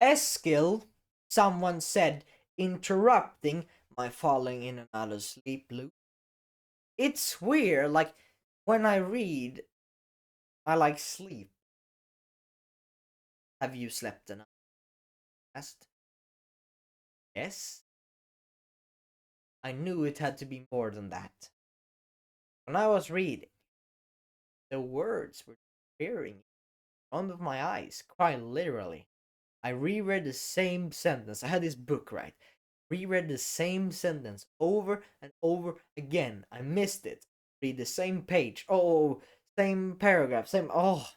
Eskil, someone said, interrupting my falling in another sleep loop. It's weird, like, when I read, I like sleep. Have you slept enough? Asked. Yes. I knew it had to be more than that. When I was reading, the words were appearing in front of my eyes, quite literally. I reread the same sentence. I had this book, right? Reread the same sentence over and over again. I missed it. Read the same page. Oh, same paragraph. Same. Oh,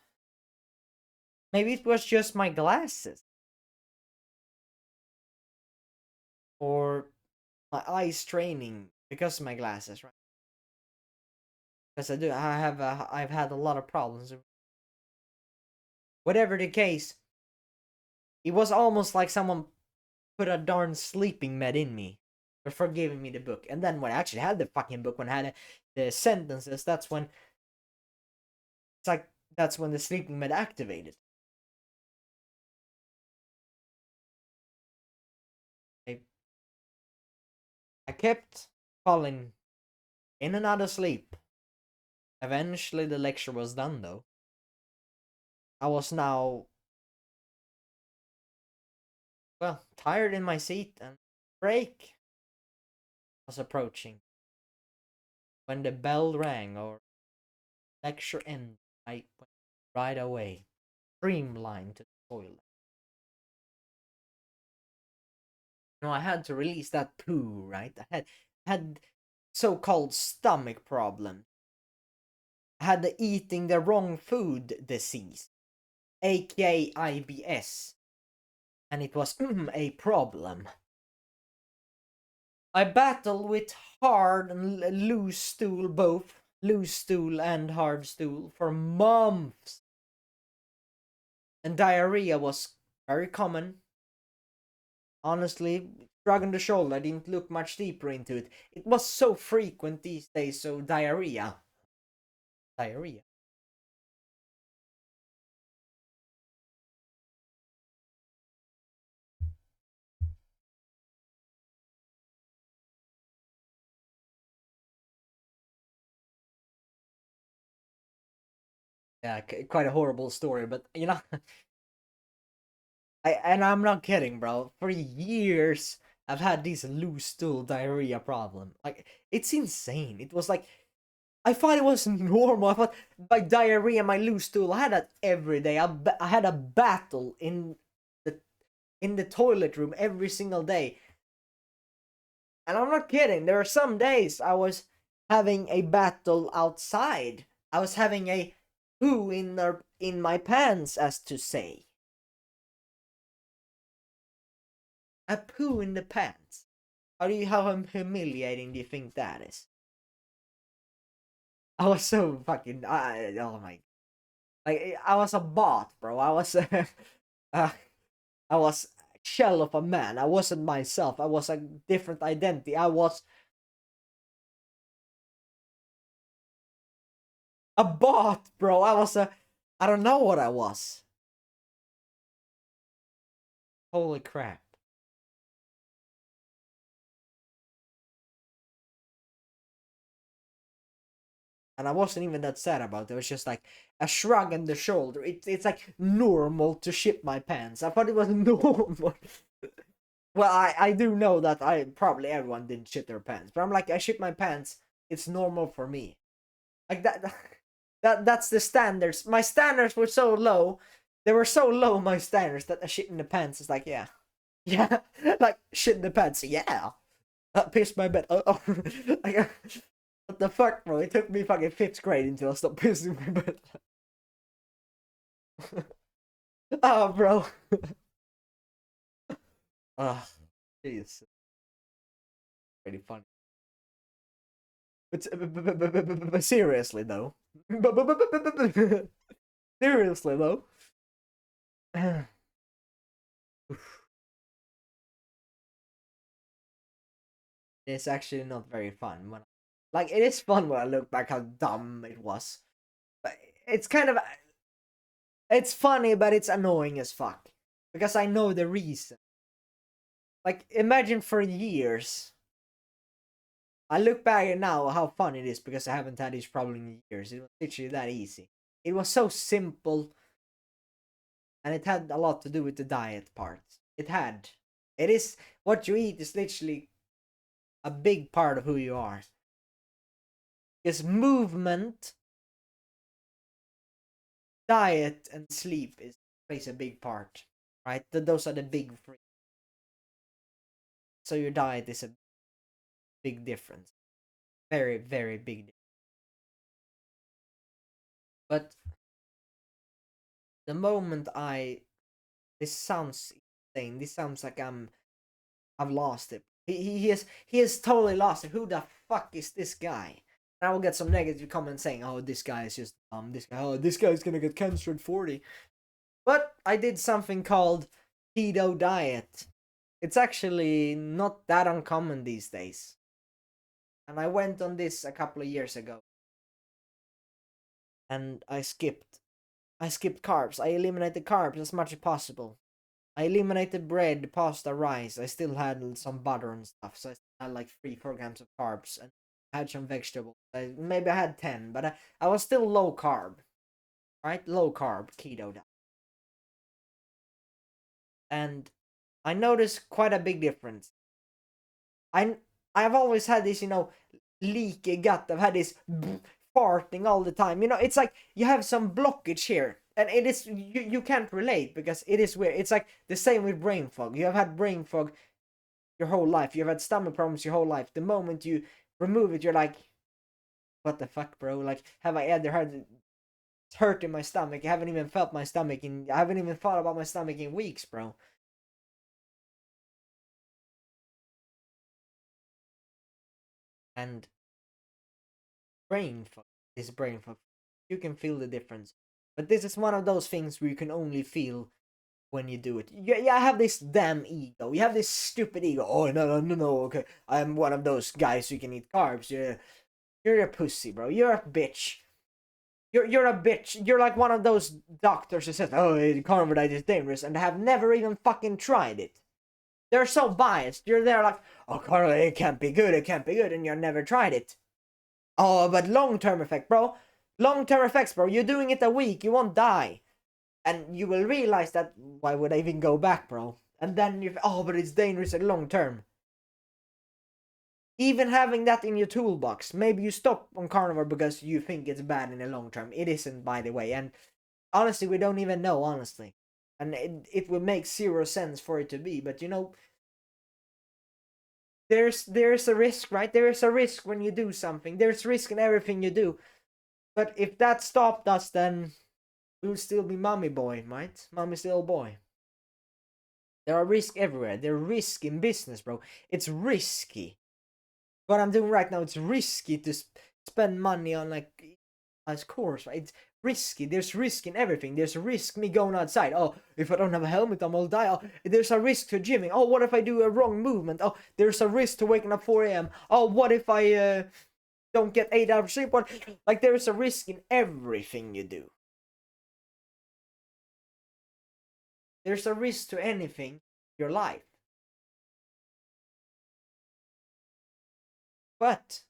maybe it was just my glasses. Or my eyes training because of my glasses, right? Because I've had a lot of problems. Whatever the case, it was almost like someone put a darn sleeping med in me before giving me the book. And then when I actually had the fucking book, when I had the sentences, it's like that's when the sleeping med activated. I, I kept falling in and out of sleep. Eventually, the lecture was done, though. I was now, well, tired in my seat, and break was approaching. When the bell rang or lecture ended, I went right away, streamlined to the toilet. I had to release that poo, right? I had so-called stomach problem. I had the eating the wrong food disease, aka IBS, and it was a problem. I battled with hard and loose stool, both loose stool and hard stool, for months. And diarrhea was very common. Honestly, shrugging the shoulder, I didn't look much deeper into it. It was so frequent these days, so diarrhea. Diarrhea. Yeah, quite a horrible story, but I'm not kidding, bro. For years, I've had this loose stool diarrhea problem. Like, it's insane. It was like I thought it was normal. I thought my diarrhea, my loose stool, I had that every day. I had a battle the in the toilet room every single day. And I'm not kidding. There are some days I was having a battle outside. I was having a poo in my pants, as to say. A poo in the pants. How humiliating do you think that is? I was so fucking oh my, like I was a bot, bro. Uh, I was a shell of a man. I wasn't myself. I was a different identity. I was a bot, bro. I don't know what I was. Holy crap. And I wasn't even that sad about it. It was just like a shrug on the shoulder. It's like normal to shit my pants. I thought it was normal. Well, I do know that I probably everyone didn't shit their pants, but I'm like I shit my pants. It's normal for me. Like that. That's the standards. My standards were so low. They were so low. My standards that a shit in the pants is like yeah, like shit in the pants. Yeah, that pissed my bed. Oh. Like, what the fuck, bro? It took me fucking fifth grade until I stopped pissing my bed. Oh, bro. Ah, jeez, pretty funny. But seriously though, seriously though, it's actually not very fun. Like it is fun when I look back how dumb it was, but it's kind of it's funny, but it's annoying as fuck. because I know the reason. Like, imagine for years. I look back at now how fun it is because I haven't had this problem in years. It was literally that easy. It was so simple, and it had a lot to do with the diet part. It had. It is what you eat is literally a big part of who you are. Because movement, diet, and sleep plays a big part, right? Those are the big three. So your diet is a big difference, very very big. But the moment this sounds insane. This sounds like I've lost it. He has totally lost it. Who the fuck is this guy? And I will get some negative comments saying, "Oh, this guy is just this guy. Oh, this guy's gonna get cancer at 40." But I did something called keto diet. It's actually not that uncommon these days. And I went on this a couple of years ago. And I skipped carbs. I eliminated carbs as much as possible. I eliminated bread, pasta, rice. I still had some butter and stuff, so I still had like 3 4 grams of carbs and I had some vegetables. Maybe I had 10, but I was still low carb, right? Low carb keto diet, and I noticed quite a big difference. I I've always had this, leaky gut. I've had this farting all the time. It's like you have some blockage here. And it is you can't relate because it is weird. It's like the same with brain fog. You have had brain fog your whole life. You've had stomach problems your whole life. The moment you remove it, you're like, what the fuck, bro? Like, have I ever had it hurt in my stomach? I haven't even felt my stomach I haven't even thought about my stomach in weeks, bro. And brain fog is brain fog. You can feel the difference. But this is one of those things where you can only feel when you do it. Yeah, I have this damn ego. You have this stupid ego. Oh, no, okay. I'm one of those guys who can eat carbs. You're a pussy, bro. You're a bitch. You're a bitch. You're like one of those doctors who says, "Oh, carnivore diet is dangerous," and have never even fucking tried it. They're so biased. You're there like, "Oh, carnivore, it can't be good. It can't be good," and you've never tried it. Oh, but long-term effect, bro. Long-term effects, bro. You're doing it a week, you won't die, and you will realize that why would I even go back, bro? And then but it's dangerous at long term. Even having that in your toolbox, maybe you stop on carnivore because you think it's bad in the long term. It isn't, by the way. And honestly, we don't even know, honestly. And it would make zero sense for it to be. But there's a risk, right? There is a risk when you do something. There's risk in everything you do. But if that stopped us, then we would still be mommy boy, right? Mommy still boy. There are risks everywhere. There are risks in business, bro. It's risky. What I'm doing right now, it's risky to spend money on like as course, right? It's risky. There's risk in everything. There's a risk me going outside. Oh, if I don't have a helmet, I'm gonna die. Oh, there's a risk to gymming. Oh, what if I do a wrong movement? Oh, there's a risk to waking up 4 a.m. Oh, what if I don't get 8 hours sleep? What? Like there's a risk in everything you do. There's a risk to anything in your life. But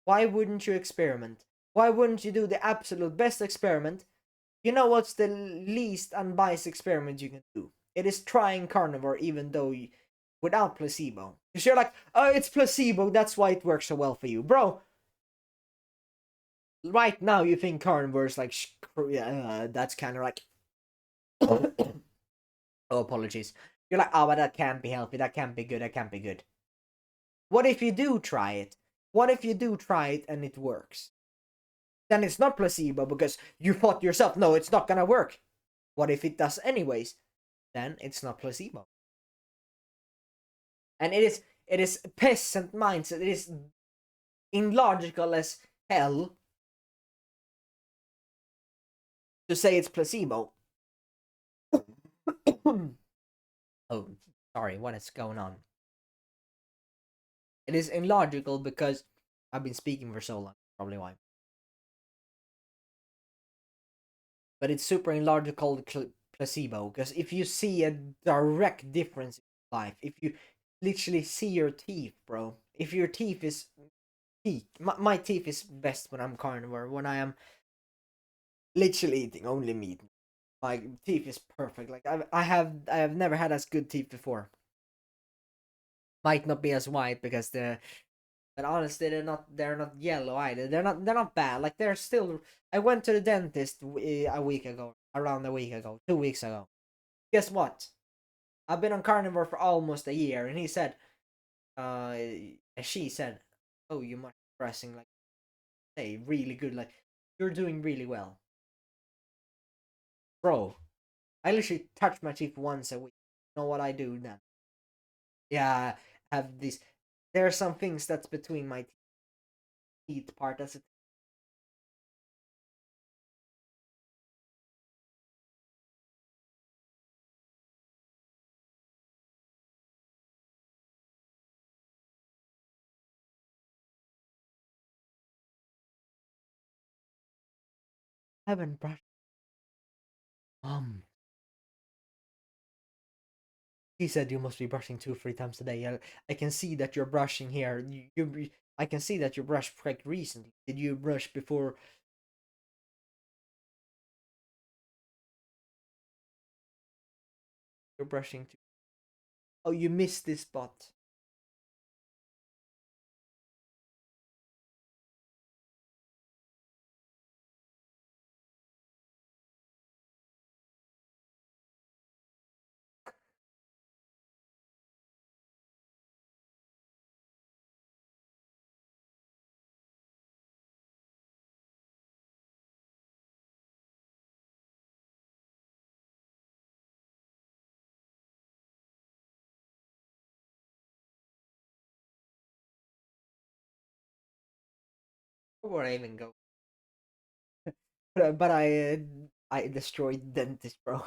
why wouldn't you experiment? Why wouldn't you do the absolute best experiment? You know what's the least unbiased experiment you can do? It is trying carnivore even though without placebo. Because you're like, oh, it's placebo, that's why it works so well for you. Bro, right now you think carnivore is like, that's kind of like, oh, apologies. You're like, oh, but that can't be healthy, that can't be good, that can't be good. What if you do try it? What if you do try it and it works? Then it's not placebo because you thought yourself, no, it's not gonna work. What if it does anyways? Then it's not placebo. And it is peasant mindset. It is illogical as hell to say it's placebo. Oh, sorry, what is going on? It is illogical because I've been speaking for so long, probably why. But it's super illogical placebo. Because if you see a direct difference in life, if you literally see your teeth, bro, if your teeth is peak, my teeth is best when I'm carnivore, when I am literally eating only meat. My teeth is perfect. Like I have never had as good teeth before. Might not be as white because but honestly they're not yellow either. They're not bad. Like they're still. I went to the dentist a week ago, around a week ago, 2 weeks ago. Guess what? I've been on carnivore for almost a year, and he said, uh, she said, "Oh, you must be pressing like, hey, really good. Like you're doing really well, bro." I literally touch my teeth once a week. You know what I do then? Yeah, I have this. There are some things that's between my teeth part. That's it. I haven't brushed. Um, he said you must be brushing 2, 3 times a day. Yeah, I can see that you're brushing here. I can see that you brushed quite recently. Did you brush before you're brushing? Oh, you missed this spot. Where would I even go? But I destroyed dentist, bro.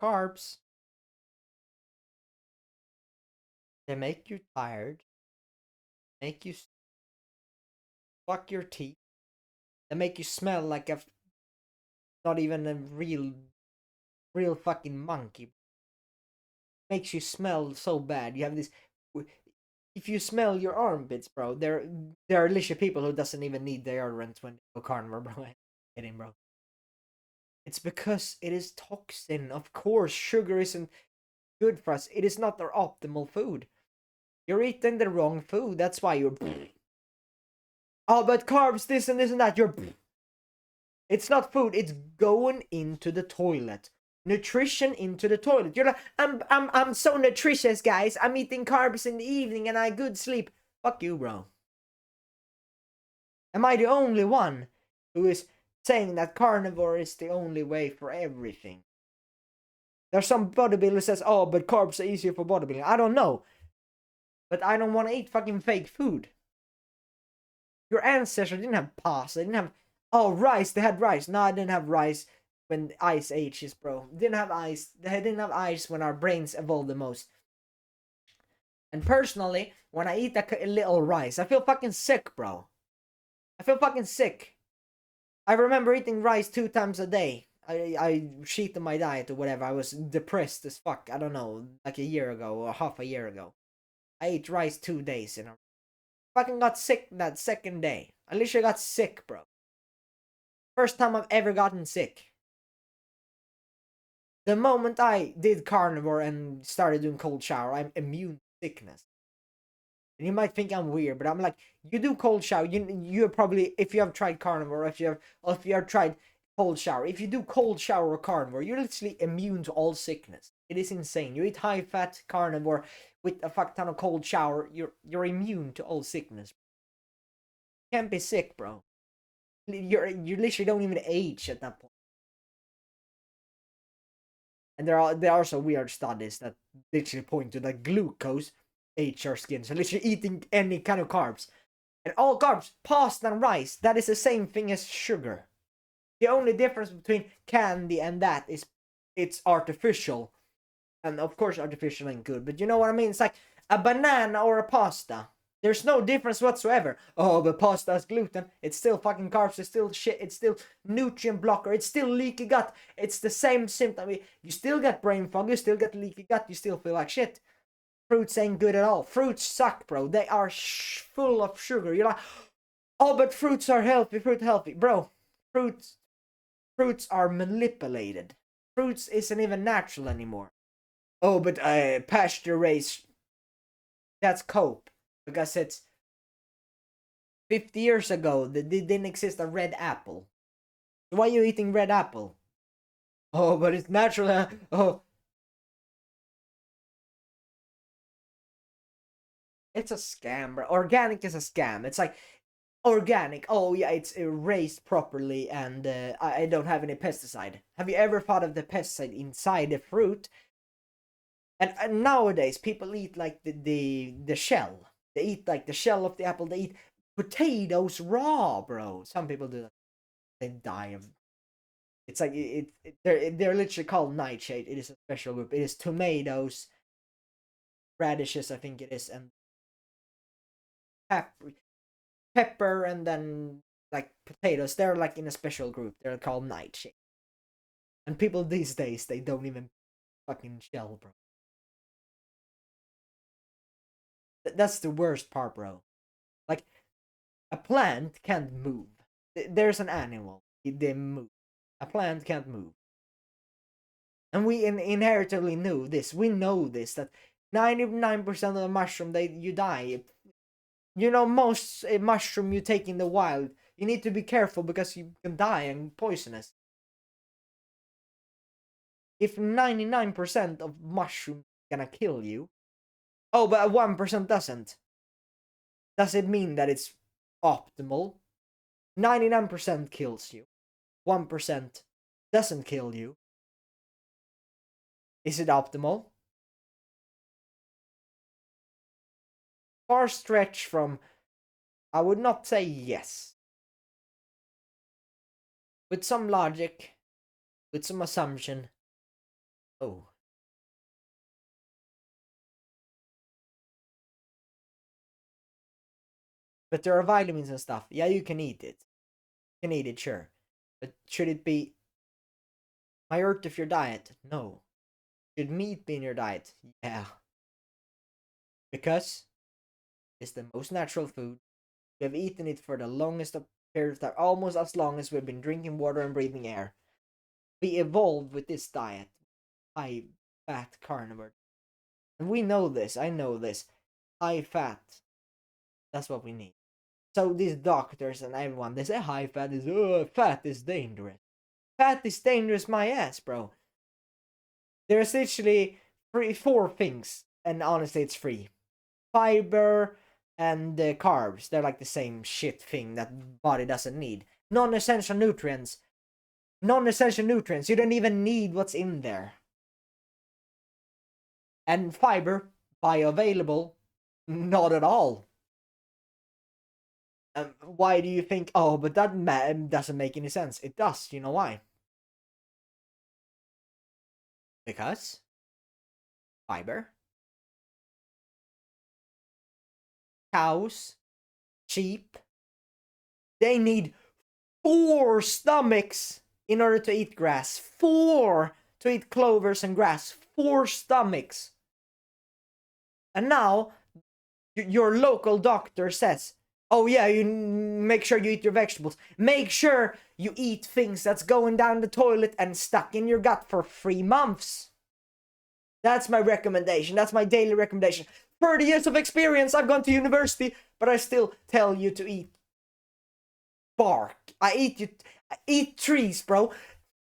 Carbs, they make you tired, make you fuck your teeth, they make you smell like a not even a real fucking monkey. Makes you smell so bad. You have this. If you smell your armpits, bro, there are literally people who doesn't even need deodorant when they go carnivore, bro. I'm kidding, bro. It's because it is toxin. Of course, sugar isn't good for us. It is not our optimal food. You're eating the wrong food. That's why you're. Oh, but carbs, this and this and that. You're. It's not food. It's going into the toilet. Nutrition into the toilet. You're like, I'm so nutritious, guys. I'm eating carbs in the evening and I good sleep. Fuck you, bro. Am I the only one who is saying that carnivore is the only way for everything? There's some bodybuilder says, oh, but carbs are easier for bodybuilding. I don't know. But I don't want to eat fucking fake food. Your ancestors didn't have pasta. They didn't have, oh, rice. They had rice. No, I didn't have rice when the ice ages, bro. Didn't have ice. They didn't have ice when our brains evolved the most. And personally, when I eat a little rice, I feel fucking sick, bro. I feel fucking sick. I remember eating rice 2 times a day. I cheated my diet or whatever. I was depressed as fuck. I don't know, like a year ago or half a year ago. I ate rice 2 days and I fucking got sick that second day. I literally got sick, bro. First time I've ever gotten sick. The moment I did carnivore and started doing cold shower, I'm immune to sickness. And you might think I'm weird, but I'm like, you do cold shower. You probably, if you have tried carnivore, if you have tried cold shower, if you do cold shower or carnivore, you're literally immune to all sickness. It is insane. You eat high fat carnivore with a fuck ton of cold shower, you're immune to all sickness. You can't be sick, bro. You literally don't even age at that point. And there are some weird studies that literally point to that glucose age your skin. So literally eating any kind of carbs. And all carbs, pasta and rice, that is the same thing as sugar. The only difference between candy and that is it's artificial. And of course artificial ain't good, but you know what I mean? It's like a banana or a pasta. There's no difference whatsoever. Oh, but pasta has gluten. It's still fucking carbs. It's still shit. It's still nutrient blocker. It's still leaky gut. It's the same symptom. You still get brain fog. You still get leaky gut. You still feel like shit. Fruits ain't good at all. Fruits suck, bro. They are full of sugar. You're like, oh, but fruits are healthy. Fruit healthy, bro. Fruits are manipulated. Fruits isn't even natural anymore. Oh, but pasture raised. That's cope because it's 50 years ago. There didn't exist a red apple. Why are you eating red apple? Oh, but it's natural. Oh, it's a scam, bro. Organic is a scam. It's like organic. Oh yeah, it's raised properly, and I don't have any pesticide. Have you ever thought of the pesticide inside the fruit? And nowadays people eat like the shell. They eat like the shell of the apple. They eat potatoes raw, bro. Some people do that. They die of. It's like they're literally called nightshade. It is a special group. It is tomatoes, radishes, I think it is, and pepper, pepper, and then like potatoes. They're like in a special group. They're called nightshade. And people these days they don't even fucking shell, bro. That's the worst part, bro. Like a plant can't move. There's an animal. They move. A plant can't move. And we inherently knew this. We know this that 99% of the mushroom you die. You know, most mushroom you take in the wild, you need to be careful because you can die and poisonous. If 99% of mushroom gonna kill you, oh, but 1% doesn't. Does it mean that it's optimal? 99% kills you. 1% doesn't kill you. Is it optimal? Far stretch from, I would not say yes. With some logic, with some assumption, oh. But there are vitamins and stuff. Yeah, you can eat it. You can eat it, sure. But should it be majority of your diet? No. Should meat be in your diet? Yeah. Because it's the most natural food. We have eaten it for the longest of periods of time, almost as long as we've been drinking water and breathing air. We evolved with this diet. High fat carnivore. And we know this. I know this. High fat. That's what we need. So these doctors and everyone, they say high fat is dangerous. Fat is dangerous, my ass, bro. There's literally four things, and honestly, it's free. Fiber and carbs. They're like the same shit thing that body doesn't need. Non-essential nutrients. Non-essential nutrients. You don't even need what's in there. And fiber, bioavailable, not at all. Why do you think? Oh, but that doesn't make any sense. It does. You know why? Because fiber, cows, sheep, they need 4 stomachs in order to eat grass. 4 to eat clovers and grass. 4 stomachs. And now your local doctor says, oh yeah, you make sure you eat your vegetables. Make sure you eat things that's going down the toilet and stuck in your gut for 3 months. That's my recommendation. That's my daily recommendation. 30 years of experience. I've gone to university, but I still tell you to eat bark. I eat trees, bro.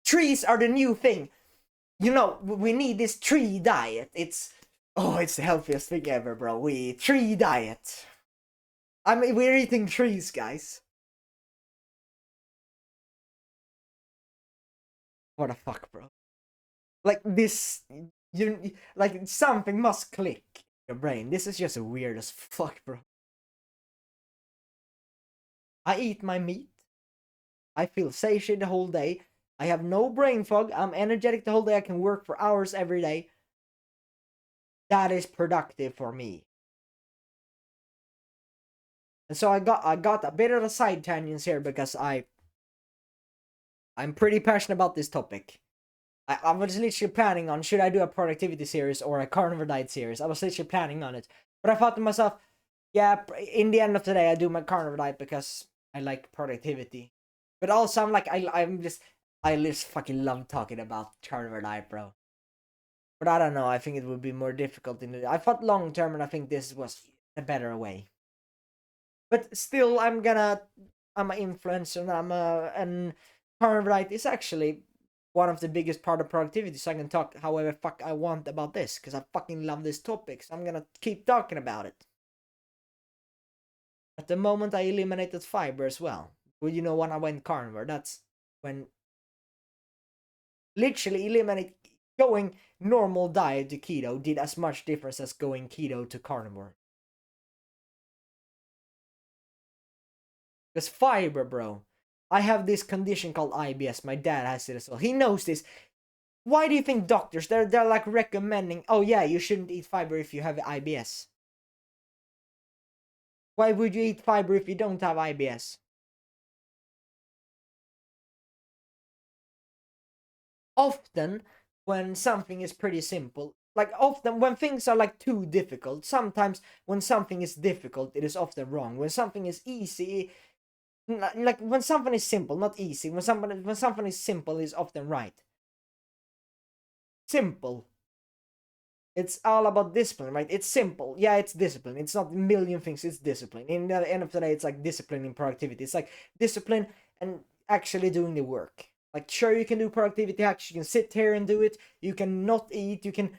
Trees are the new thing. You know, we need this tree diet. It's the healthiest thing ever, bro. We eat tree diet. I mean, we're eating trees, guys. What the fuck, bro? Like this, you like something must click in your brain. This is just weird as fuck, bro. I eat my meat. I feel satiated the whole day. I have no brain fog. I'm energetic the whole day. I can work for hours every day. That is productive for me. And so I got a bit of a side tangents here because I'm pretty passionate about this topic. I was literally planning on, should I do a productivity series or a carnivore diet series? I was literally planning on it. But I thought to myself, yeah, in the end of the day, I do my carnivore diet because I like productivity. But also, I'm like, I just fucking love talking about carnivore diet, bro. But I don't know. I think it would be more difficult I thought long term, and I think this was a better way. But still, I'm an influencer, and and carnivore diet is actually one of the biggest part of productivity. So I can talk however fuck I want about this because I fucking love this topic. So I'm gonna keep talking about it. At the moment, I eliminated fiber as well. Well, when I went carnivore, that's when literally eliminate going normal diet to keto did as much difference as going keto to carnivore. Because fiber, bro. I have this condition called IBS. My dad has it as well. He knows this. Why do you think doctors they're like recommending? Oh yeah, you shouldn't eat fiber if you have IBS. Why would you eat fiber if you don't have IBS? Often, when something is pretty simple, like often when things are like too difficult, sometimes when something is difficult, it is often wrong. When something is easy, like when something is simple, not easy. When something is simple, is often right. Simple. It's all about discipline, right? It's simple. Yeah, it's discipline. It's not a million things. It's discipline. In the end of the day, it's like discipline in productivity. It's like discipline and actually doing the work. Like, sure, you can do productivity hacks. You can sit here and do it. You can not eat. You can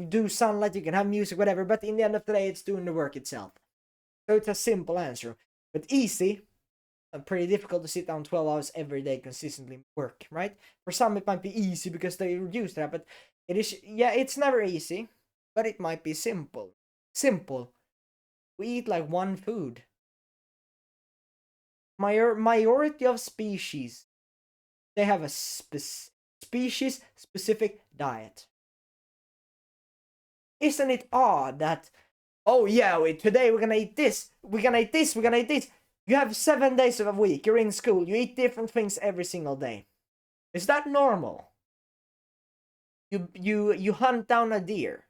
do sunlight. You can have music, whatever. But in the end of the day, it's doing the work itself. So it's a simple answer. But easy, pretty difficult to sit down 12 hours every day consistently work, right? For some, it might be easy because they reduce that. But it is, yeah, it's never easy, but it might be simple. Simple. We eat like one food. Majority of species, they have a species specific diet. Isn't it odd that, oh yeah, today we're gonna eat this, we're gonna eat this, we're gonna eat this. You have 7 days of a week, you're in school, you eat different things every single day. Is that normal? You hunt down a deer,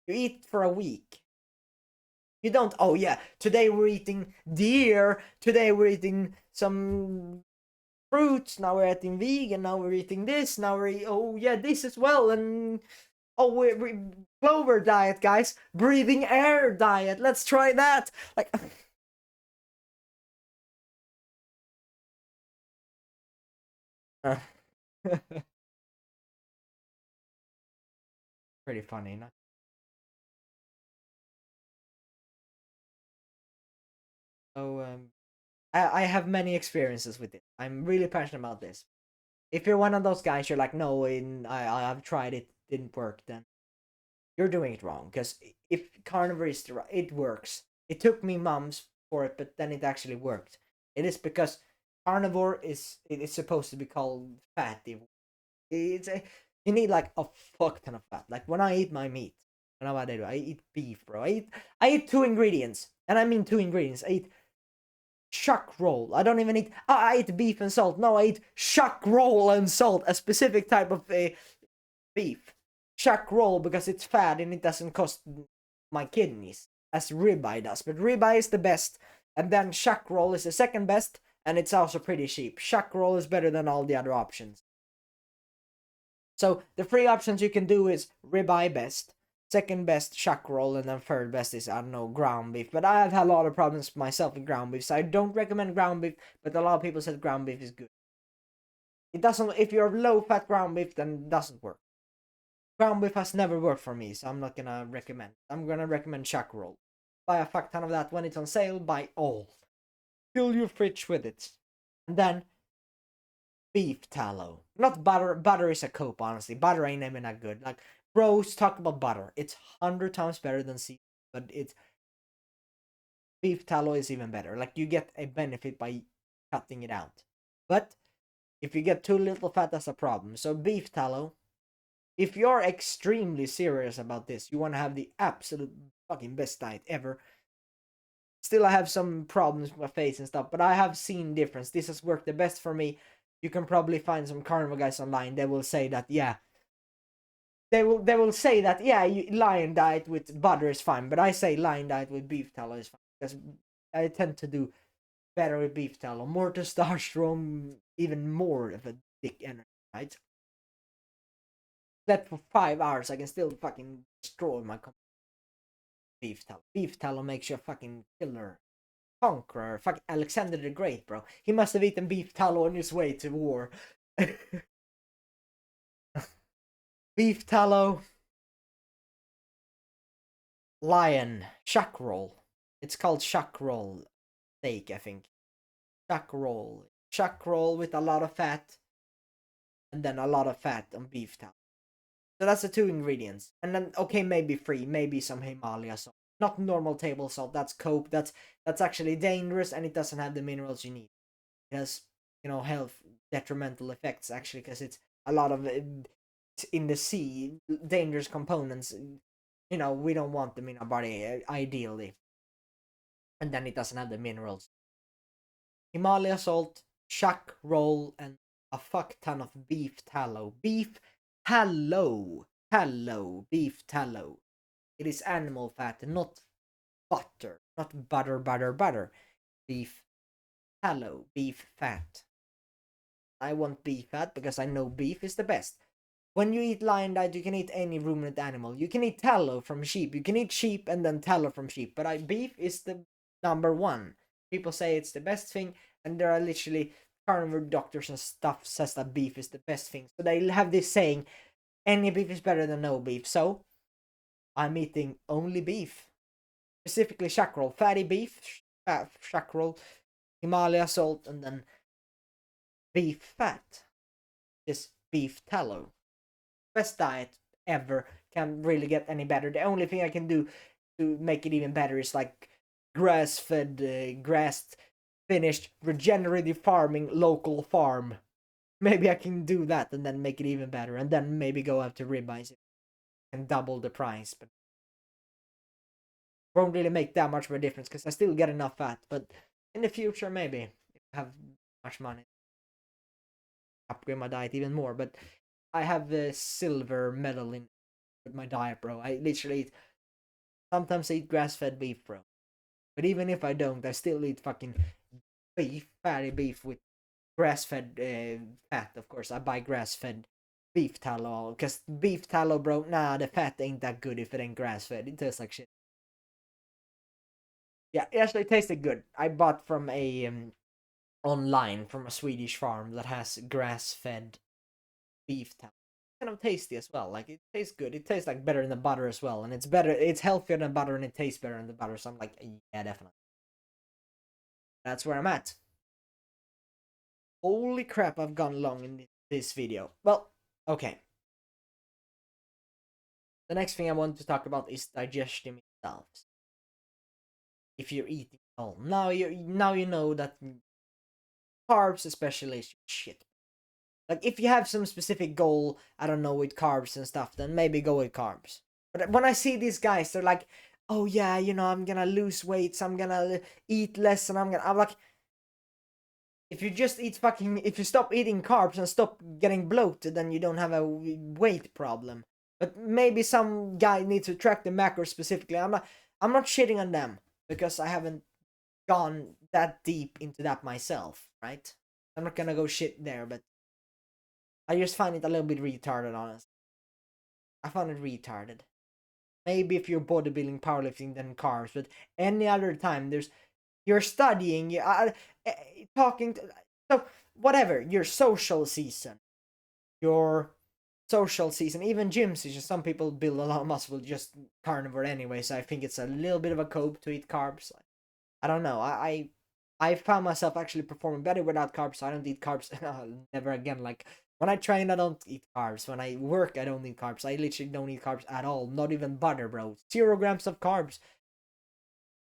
you eat for a week. You don't, oh yeah, today we're eating deer, today we're eating some fruits, now we're eating vegan, now we're eating this, now oh yeah, this as well, and oh, we clover diet, guys, breathing air diet, let's try that. Like, pretty funny, no? So, I have many experiences with it. I'm really passionate about this. If you're one of those guys, you're like, no, I've tried it, didn't work, then you're doing it wrong. Because if carnivore is it works. It took me months for it, but then it actually worked. It is because carnivore is supposed to be called fatty. It's you need like a fuck ton of fat. Like when I eat my meat, you know what I do? I eat beef, bro. I eat two ingredients, and I mean two ingredients. I eat shuck roll. I don't even eat. I eat beef and salt. No, I eat shuck roll and salt. A specific type of beef. Shuck roll because it's fat and it doesn't cost my kidneys as ribeye does. But ribeye is the best, and then shuck roll is the second best, and it's also pretty cheap. Shuck roll is better than all the other options. So the three options you can do is ribeye best, second best shuck roll, and then third best is, I don't know, ground beef. But I have had a lot of problems myself with ground beef, so I don't recommend ground beef. But a lot of people said ground beef is good. It doesn't. If you're low fat ground beef, then it doesn't work. Ground beef has never worked for me, so I'm not gonna recommend. I'm gonna recommend chuck roll. Buy a fuck ton of that when it's on sale. Buy all. Fill your fridge with it. And then beef tallow. Not butter. Butter is a cope, honestly. Butter ain't even that good. Like bros talk about butter. It's 100 times better than seafood, but it's beef tallow is even better. Like you get a benefit by cutting it out. But if you get too little fat, that's a problem. So beef tallow. If you're extremely serious about this, you want to have the absolute fucking best diet ever, Still, I have some problems with my face and stuff, but I have seen difference. This has worked the best for me. You can probably find some carnivore guys online. They will say that, yeah. They will say that, yeah, lion diet with butter is fine, but I say lion diet with beef tallow is fine because I tend to do better with beef tallow. More testosterone, even more of a dick energy, right? Slept for 5 hours, I can still fucking destroy my beef tallow. Beef tallow makes you a fucking killer. Conqueror. Fucking Alexander the Great, bro. He must have eaten beef tallow on his way to war. Beef tallow. Lion. Shuck roll. It's called shuck roll steak, I think. Shuck roll. Shuck roll with a lot of fat. And then a lot of fat on beef tallow. So that's the 2 ingredients. And then, okay, maybe 3. Maybe some Himalaya salt. Not normal table salt. That's coke. That's actually dangerous, and it doesn't have the minerals you need. It has, health detrimental effects, actually, because it's a lot of in the sea, dangerous components. We don't want them in our body, ideally. And then it doesn't have the minerals. Himalaya salt, shuck roll, and a fuck ton of beef tallow. Beef tallow. Beef tallow. It is animal fat, not butter. Not butter. Beef tallow. Beef fat. I want beef fat because I know beef is the best. When you eat lion diet, you can eat any ruminant animal. You can eat tallow from sheep. You can eat sheep and then tallow from sheep. But beef is the number one. People say it's the best thing, and there are literally carnivore doctors and stuff says that beef is the best thing. So they have this saying, any beef is better than no beef. So I'm eating only beef. Specifically shuck roll. Fatty beef, shuck roll, Himalaya salt, and then beef fat. Is beef tallow. Best diet ever. Can't really get any better. The only thing I can do to make it even better is like grass-fed, grass-finished, regenerative farming, local farm. Maybe I can do that and then make it even better, and then maybe go up to ribeyes and double the price. But won't really make that much of a difference because I still get enough fat. But in the future, maybe if I have much money, upgrade my diet even more. But I have the silver medal in with my diet, bro. I literally eat, sometimes I eat grass-fed beef, bro. But even if I don't, I still eat fucking beef, fatty beef with grass-fed fat. Of course, I buy grass-fed beef tallow because beef tallow, bro. Nah, the fat ain't that good if it ain't grass-fed. It tastes like shit. Yeah, it actually tasted good. I bought from a online from a Swedish farm that has grass-fed beef tallow. Kind of tasty as well. Like it tastes good. It tastes like better than butter as well, and it's better. It's healthier than butter, and it tastes better than the butter. So I'm like, yeah, definitely. That's where I'm at. Holy crap! I've gone long in this video. Well, okay. The next thing I want to talk about is digestion itself. If you're eating all now, you know that carbs, especially, is shit. Like if you have some specific goal, I don't know, with carbs and stuff, then maybe go with carbs. But when I see these guys, they're like, "Oh yeah, I'm gonna lose weight, so I'm gonna eat less, and I'm like, if you just if you stop eating carbs and stop getting bloated, then you don't have a weight problem. But maybe some guy needs to track the macros specifically. I'm not shitting on them because I haven't gone that deep into that myself, right? I'm not gonna go shit there, but I just find it a little bit retarded, honestly. I find it retarded. Maybe if you're bodybuilding, powerlifting, then carbs, but any other time, you're studying, talking, so whatever, your social season, even gym season. Some people build a lot of muscle just carnivore anyway, so I think it's a little bit of a cope to eat carbs. I don't know. I found myself actually performing better without carbs, so I don't eat carbs never again. Like when I train, I don't eat carbs. When I work, I don't eat carbs. I literally don't eat carbs at all. Not even butter, bro. 0 grams of carbs.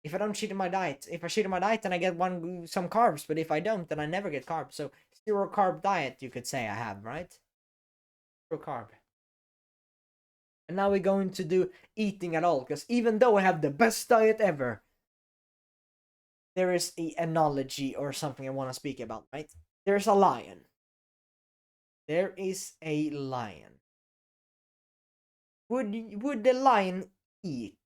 If I don't cheat in my diet, if I cheat in my diet, then I get some carbs. But if I don't, then I never get carbs. So 0 carb diet, you could say I have, right? 0 carb. And now we're going to do eating at all, because even though I have the best diet ever, there is a analogy or something I want to speak about, right? There's a lion. There is a lion. Would the lion eat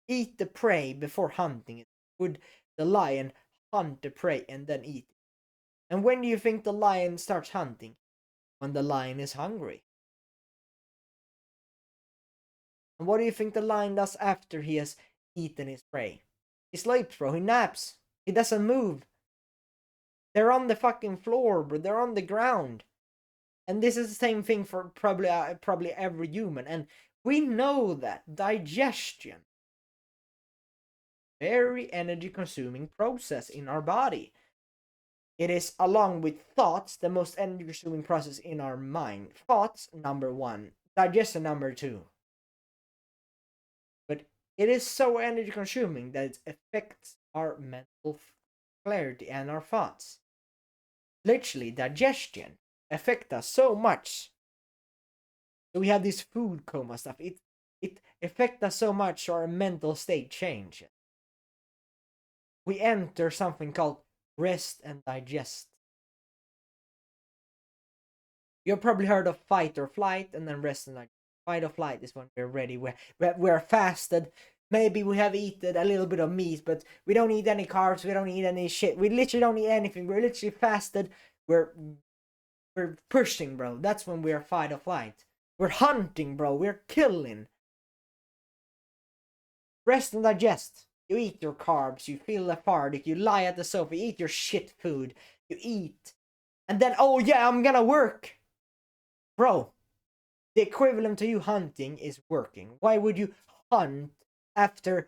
the prey before hunting it? Would the lion hunt the prey and then eat it? And when do you think the lion starts hunting? When the lion is hungry. And what do you think the lion does after he has eaten his prey? He sleeps, bro. He naps. He doesn't move. They're on the fucking floor, bro. They're on the ground. And this is the same thing for probably every human. And we know that digestion, very energy consuming process in our body. It is, along with thoughts, the most energy consuming process in our mind. Thoughts, number one. Digestion, number two. But it is so energy consuming that it affects our mental clarity and our thoughts. Literally, digestion affects us so much. So we have this food coma stuff. It affects us so much our mental state changes. We enter something called rest and digest. You've probably heard of fight or flight and then rest and digest. Fight or flight is when we're ready. We're fasted. Maybe we have eaten a little bit of meat, but we don't eat any carbs. We don't eat any shit. We literally don't eat anything. We're literally fasted. We're pushing, bro. That's when we're fight or flight. We're hunting, bro. We're killing. Rest and digest. You eat your carbs. You feel lethargic. You lie at the sofa. You eat your shit food. You eat. And then, oh yeah, I'm gonna work. Bro, the equivalent to you hunting is working. Why would you hunt after...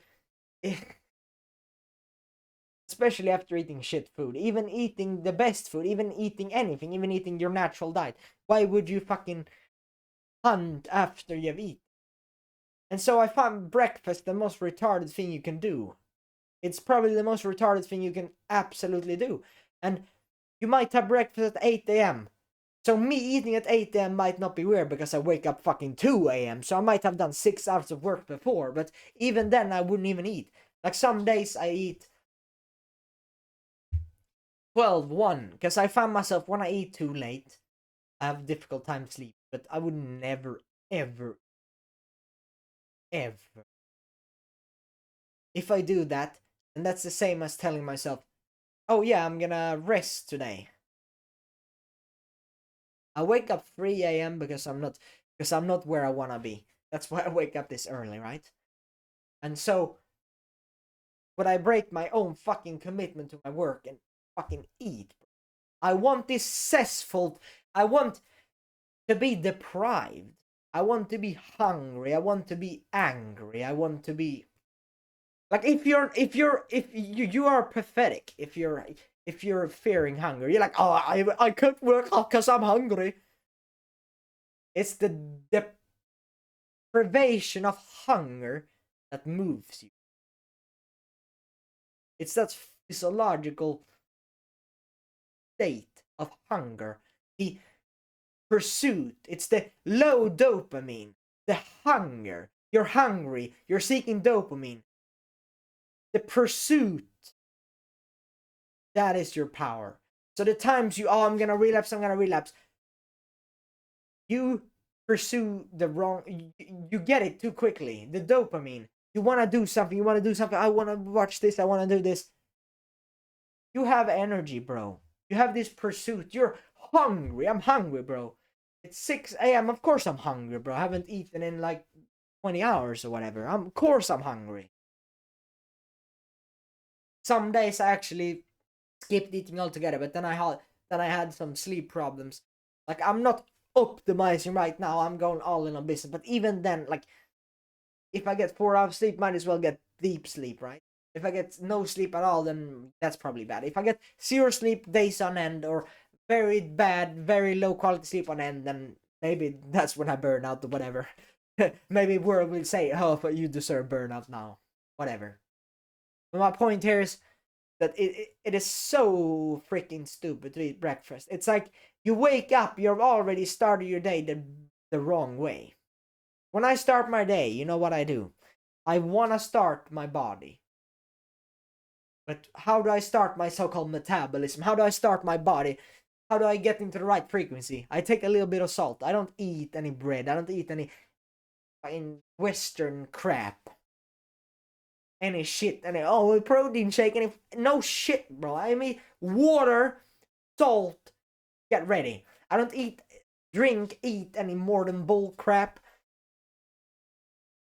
especially after eating shit food, even eating the best food, even eating anything, even eating your natural diet. Why would you fucking hunt after you've eaten? And so I find breakfast the most retarded thing you can do. It's probably the most retarded thing you can absolutely do. And you might have breakfast at 8 a.m. So me eating at 8 a.m. might not be weird because I wake up fucking 2 a.m. So I might have done 6 hours of work before. But even then I wouldn't even eat. Like some days I eat 12, 1. Because I find myself when I eat too late, I have a difficult time sleep. But I would never, ever, ever. If I do that, and that's the same as telling myself, oh yeah, I'm gonna rest today. I wake up 3 a.m. because I'm not where I wanna be. That's why I wake up this early, right? And so, would I break my own fucking commitment to my work and fucking eat? I want this cessful. I want to be deprived. I want to be hungry. I want to be angry. I want to be like if you are pathetic. If you're fearing hunger, you're like, oh, I can't work because I'm hungry. It's the deprivation of hunger that moves you. It's that physiological state of hunger, the pursuit. It's the low dopamine, the hunger. You're hungry. You're seeking dopamine. The pursuit. That is your power. So the times I'm gonna relapse. You pursue the wrong. You get it too quickly. The dopamine. You want to do something. I want to watch this. I want to do this. You have energy, bro. You have this pursuit. You're hungry. I'm hungry, bro. It's 6 a.m. Of course I'm hungry, bro. I haven't eaten in like 20 hours or whatever. Of course I'm hungry. Some days I actually skipped eating altogether, but then I had some sleep problems. Like I'm not optimizing right now. I'm going all in on business. But even then, like if I get 4 hours sleep, might as well get deep sleep, right? If I get no sleep at all, then that's probably bad. If I get zero sleep days on end or very bad, very low quality sleep on end, then maybe that's when I burn out or whatever. Maybe world will say, oh, but you deserve burnout now. Whatever. But my point here is that it is so freaking stupid to eat breakfast. It's like you wake up, you've already started your day the wrong way. When I start my day, you know what I do? I want to start my body. But how do I start my so-called metabolism? How do I start my body? How do I get into the right frequency? I take a little bit of salt. I don't eat any bread. I don't eat any fucking Western crap. Any shit. Any protein shake. No shit, bro. I mean water, salt. Get ready. I don't eat any more than bull crap.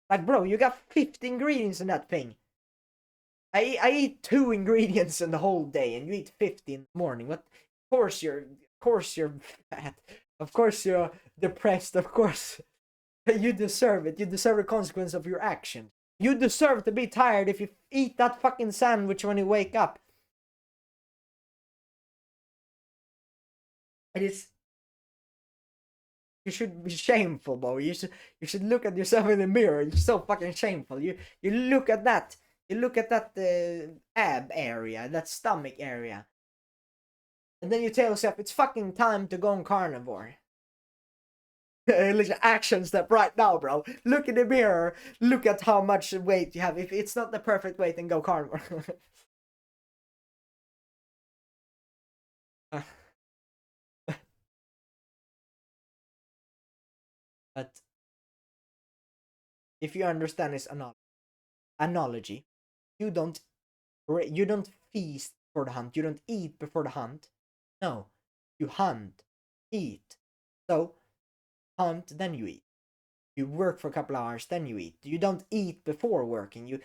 Like, bro, you got 50 ingredients in that thing. I eat 2 ingredients in the whole day, and you eat 50 in the morning. What? Of course you're fat. Of course you're depressed. Of course you deserve it. You deserve the consequence of your action. You deserve to be tired if you eat that fucking sandwich when you wake up. It is. You should be shameful, bro. You should look at yourself in the mirror. You're so fucking shameful. You look at that. You look at that ab area, that stomach area, and then you tell yourself it's fucking time to go on carnivore. Action step right now, bro. Look in the mirror. Look at how much weight you have. If it's not the perfect weight, then go carnivore. But if you understand this analogy, you don't feast for the hunt. You don't eat before the hunt. No, you hunt, eat. So hunt, then you eat. You work for a couple hours, then you eat. You don't eat before working. You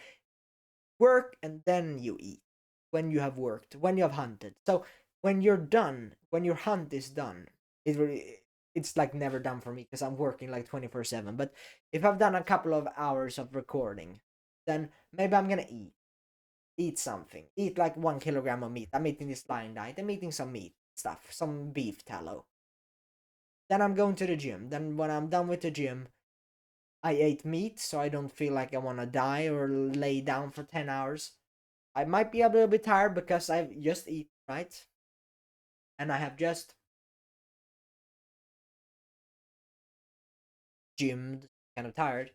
work and then you eat. When you have worked, when you have hunted. So when you're done, when your hunt is done, it's like never done for me because I'm working like 24/7. But if I've done a couple of hours of recording, then maybe I'm gonna eat something. Eat like 1 kilogram of meat. I'm eating this lion diet. I'm eating some meat stuff, some beef tallow. Then I'm going to the gym. Then when I'm done with the gym, I ate meat, so I don't feel like I want to die or lay down for 10 hours. I might be a little bit tired because I've just eaten, right? And I have just gymmed, kind of tired.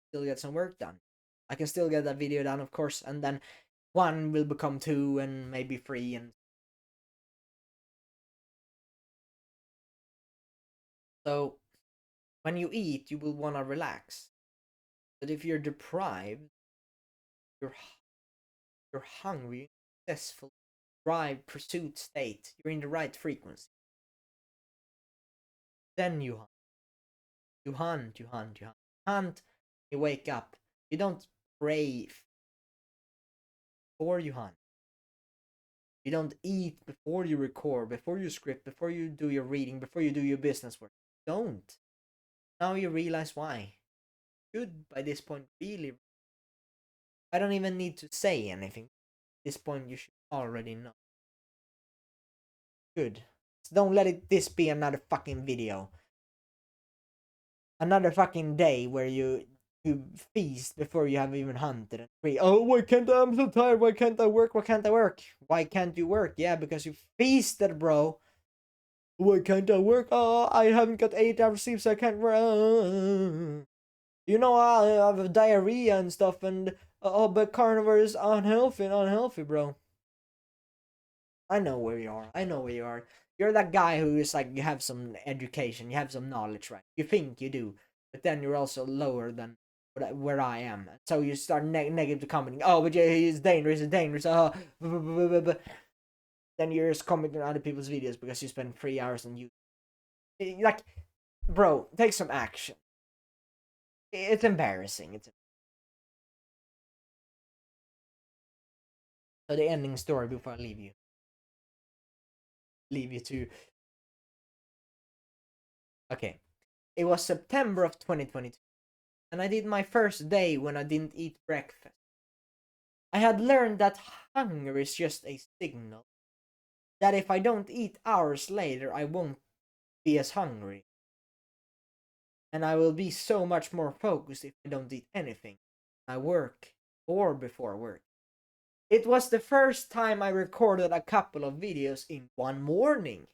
Still get some work done. I can still get that video done, of course, and then 1 will become 2 and maybe 3. And so when you eat, you will want to relax. But if you're deprived, you're hungry, successful, drive, pursuit state, you're in the right frequency. Then you hunt. You hunt, you hunt, you hunt. Hunt, you wake up. You don't pray before you hunt. You don't eat before you record, before you script, before you do your reading, before you do your business work. Don't. Now you realize why. Should by this point really. I don't even need to say anything. At this point you should already know. Good. So don't let this be another fucking video. Another fucking day where you feast before you have even hunted and free. Oh, why can't I'm so tired? Why can't I work? Why can't I work? Why can't you work? Yeah, because you feasted, bro. Why can't I work? Oh, I haven't got 8 hours sleep, so I can't work. You know, I have diarrhea and stuff, and but carnivore is unhealthy, bro. I know where you are. I know where you are. You're that guy who is like, you have some education, you have some knowledge, right? You think you do, but then you're also lower than where I am. So you start negative commenting. Oh, but yeah, he's dangerous. It's dangerous. Then you're just commenting on other people's videos because you spend 3 hours on YouTube. Like, bro, take some action. It's embarrassing. So the ending story before I leave you to. Okay, it was September of 2022. And I did my first day when I didn't eat breakfast. I had learned that hunger is just a signal. That if I don't eat hours later, I won't be as hungry. And I will be so much more focused if I don't eat anything. I work or before work. It was the first time I recorded a couple of videos in one morning.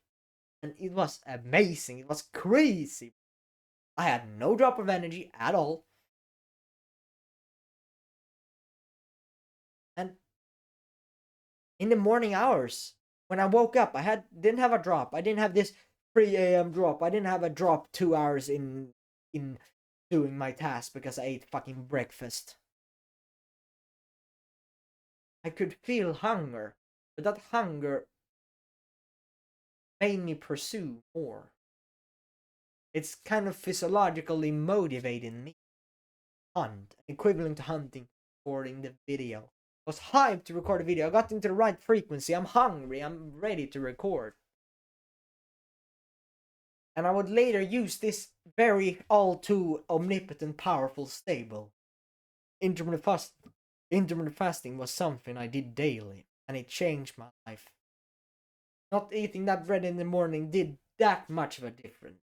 And it was amazing. It was crazy. I had no drop of energy at all. And in the morning hours. When I woke up, didn't have a drop. I didn't have this 3 a.m. drop. I didn't have a drop 2 hours in doing my task because I ate fucking breakfast. I could feel hunger, but that hunger made me pursue more. It's kind of physiologically motivating me. Hunt, equivalent to hunting, recording the video. I was hyped to record a video. I got into the right frequency. I'm hungry. I'm ready to record. And I would later use this very all too omnipotent, powerful stable. Intermittent fasting was something I did daily, and it changed my life. Not eating that bread in the morning did that much of a difference.